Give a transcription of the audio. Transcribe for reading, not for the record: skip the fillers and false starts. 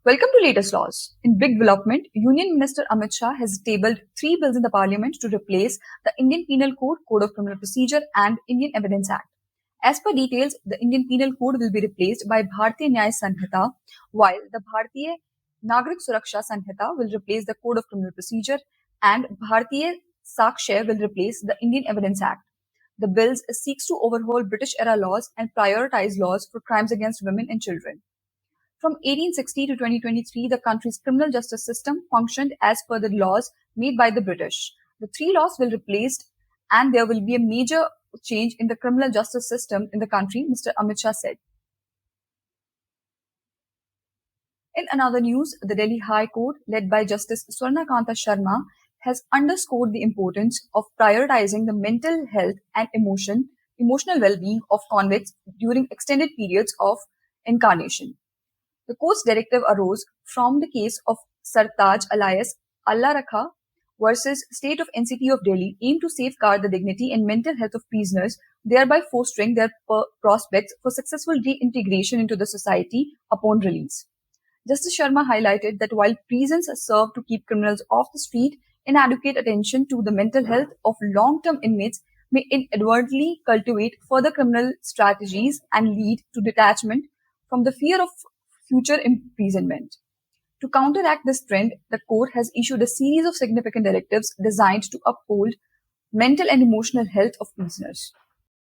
Welcome to latest laws. In big development, Union Minister Amit Shah has tabled 3 bills in the parliament to replace the Indian Penal Code, Code of Criminal Procedure and Indian Evidence Act. As per details, the Indian Penal Code will be replaced by Bharatiya Nyaya Sanhita, while the Bharatiya Nagrik Suraksha Sanhita will replace the Code of Criminal Procedure and Bharatiya Sakshya will replace the Indian Evidence Act. The bills seeks to overhaul British-era laws and prioritize laws for crimes against women and children. From 1860 to 2023, the country's criminal justice system functioned as per the laws made by the British. The 3 laws will be replaced and there will be a major change in the criminal justice system in the country, Mr. Amit Shah said. In another news, the Delhi High Court, led by Justice Swarnakanta Sharma, has underscored the importance of prioritizing the mental health and emotional well-being of convicts during extended periods of incarceration. The court's directive arose from the case of Sartaj alias Allah Rakha versus State of NCT of Delhi, aimed to safeguard the dignity and mental health of prisoners, thereby fostering their prospects for successful reintegration into the society upon release. Justice Sharma highlighted that while prisons serve to keep criminals off the street, inadequate attention to the mental health of long-term inmates may inadvertently cultivate further criminal strategies and lead to detachment from the fear of future imprisonment. To counteract this trend, the court has issued a series of significant directives designed to uphold mental and emotional health of prisoners.